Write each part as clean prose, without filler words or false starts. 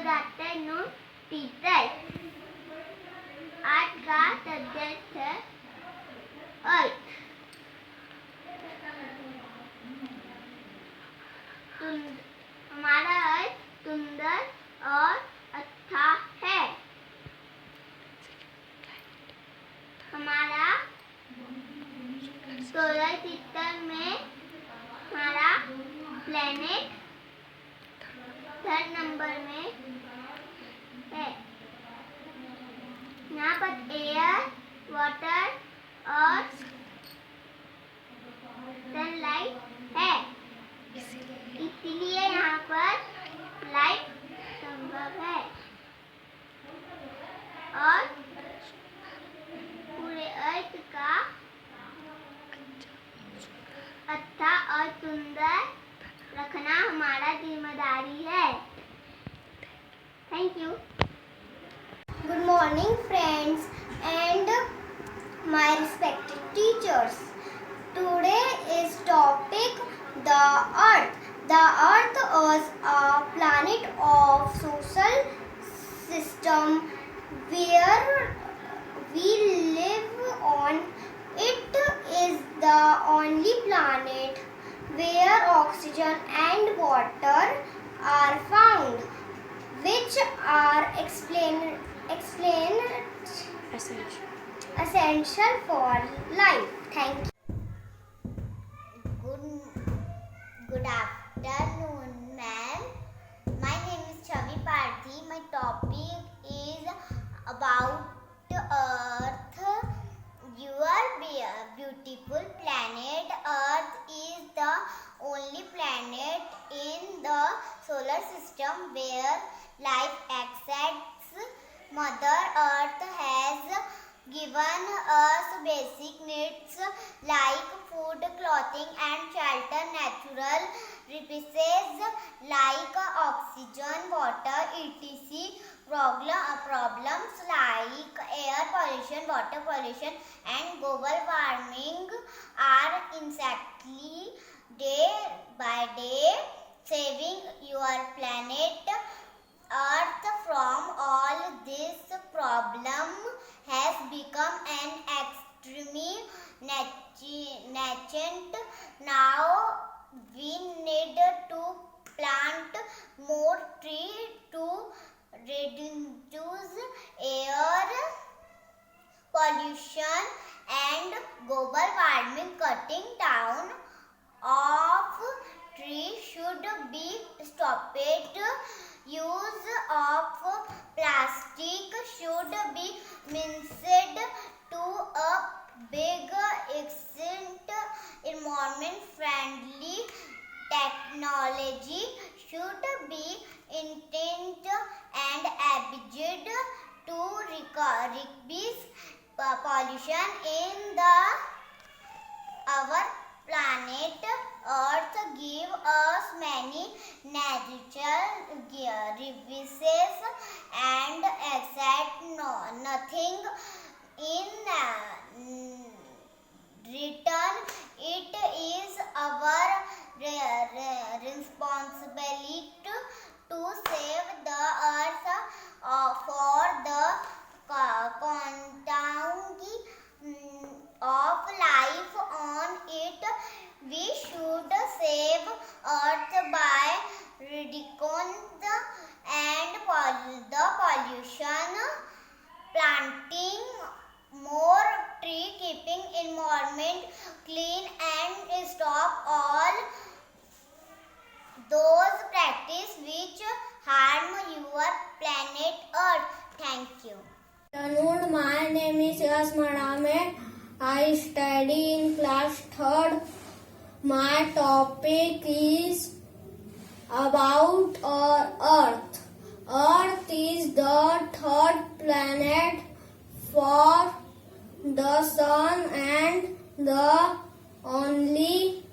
afternoon, teachers. आज का subject है अर्थ। हमारा अर्थ सुंदर और अच्छा है। हमारा सोलर सिस्टम में हमारा प्लेनेट 3rd नंबर में है। यहाँ पर एयर, वाटर और सनलाइट है, इसलिए यहाँ पर लाइफ संभव है। और पूरे अर्थ का अच्छा और सुंदर रखना हमारा जिम्मेदारी है। Thank you. Good morning, friends and my respected teachers. Today is topic the Earth. The Earth is a planet of solar system where we live on. It is the only planet where oxygen and water are found, which are essential for life. Thank you. Good afternoon, ma'am. My name is Chavi Parthi. My topic is about Earth. Your beautiful planet Earth is the only planet in the solar system where life exists. Mother Earth has given us basic needs like food, clothing and shelter, natural resources like oxygen, water, etc. Problems like air pollution, water pollution and global warming are increasing day by day. Saving your planet Earth from all this problem has become an extreme nascent. Now we need to plant more trees to reduce air pollution and global warming. Cutting down of trees should be stopped. Use of plastic should be minimized to a big extent. Environment friendly technology should be invented and abused to reduce pollution in our planet Earth. Give us many natural resources and accept nothing in return. It is our responsibility to save the Earth for the continuity of life on it. We should save Earth by reducing the pollution, planting more tree, keeping environment clean and stop all those practices which harm your planet Earth. Thank you. Afternoon, my name is Yas Madame. I study in class 3rd. My topic is about Earth. Earth is the 3rd planet for the Sun and the only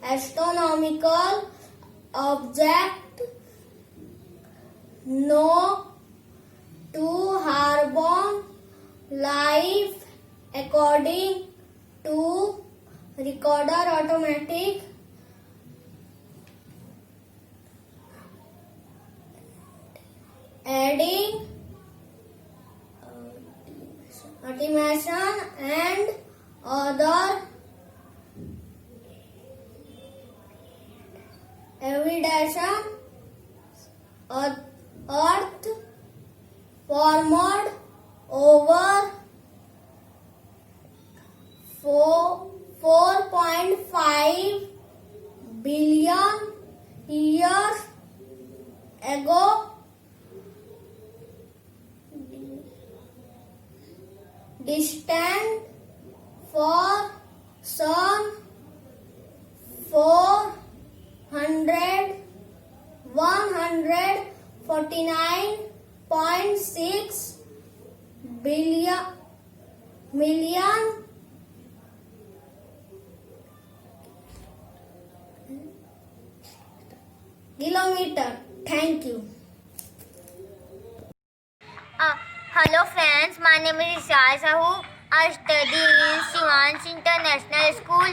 astronomical object known to harbor life according to recorder automatic adding automation and other evidence earth formed over 4.5 billion years ago, distant for sun 149.6 million kilometer. Thank you. Hello friends, my name is Ishal Sahu. I study in Shivansh International School.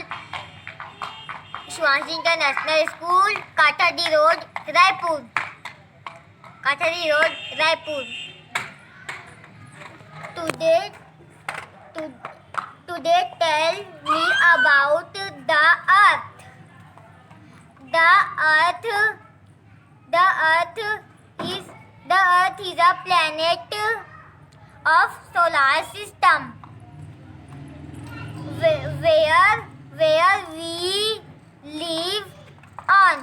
Shivansh International School, Kathadi Road, Raipur. Kathadi Road, Raipur. Today tell me about the Earth. The Earth is a planet of solar system where we live on.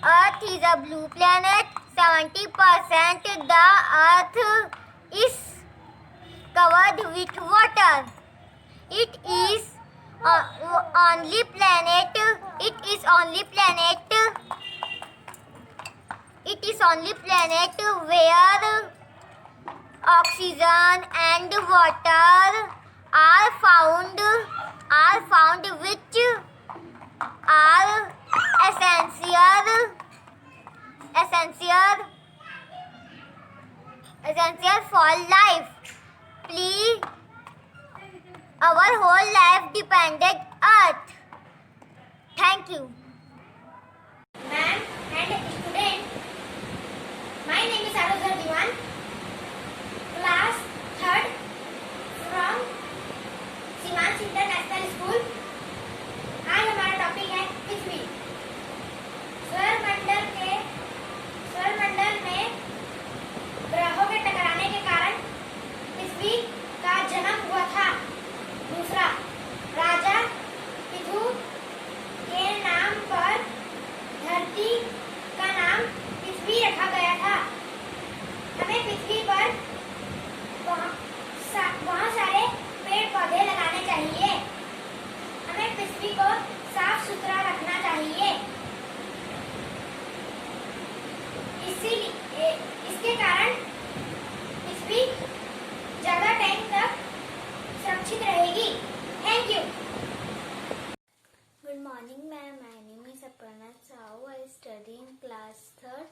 Earth is a blue planet. 70% the Earth is covered with water. It is only planet where oxygen and water are found which are essential for life. Please, our whole life depended Earth. Thank you. Ma'am and student, my name is Aruzha Diwan, class 3rd from Shivansh International School. आज हमारा topic है पृथ्वी। सौरमंडल में ग्रहों के टकराने के कारण पृथ्वी का जन्म हुआ था। दूसरा, राजा पृथु के नाम पर धरती का नाम पृथ्वी रखा गया था। हमें पृथ्वी पर बहुत सारे पेड़ पौधे लगाने चाहिए। हमें पृथ्वी को साफ सुथरा रखना चाहिए। इसके कारण पृथ्वी ज्यादा टाइम तक सुरक्षित रहेगी। Thank you. Good morning, ma'am. My name is Aparna Sahu. I study in class 3rd.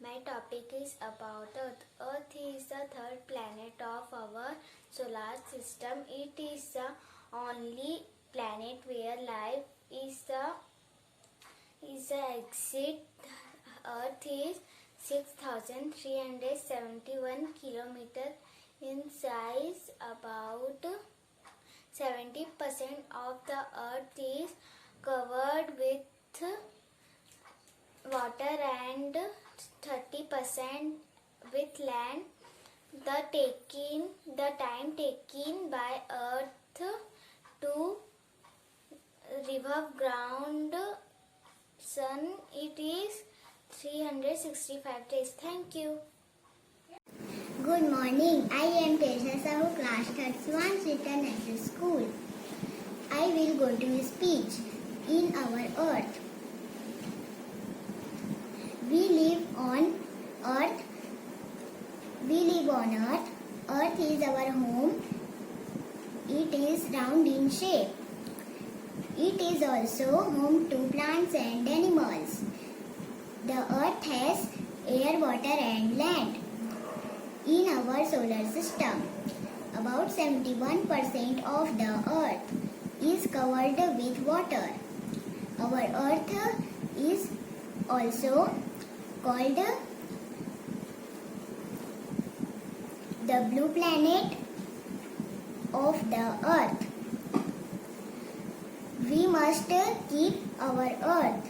My topic is about Earth. Earth is the third planet of our solar system. It is the only planet where life exist. Earth is 6,371 kilometer in size. About 70% of the Earth is covered with water and 30% with land. The time taken by Earth to revolve ground Sun, it is 365 days. Thank you. Good morning. I am Tesha Sahu, class 3rd, Shivansh International School. I will go to a speech in our Earth. We live on Earth. Earth is our home. It is round in shape. It is also home to plants and animals. The Earth has air, water and land. In our solar system, about 71% of the Earth is covered with water. Our Earth is also called the blue planet of the earth. We must keep our earth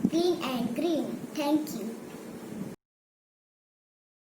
clean and green. Thank you.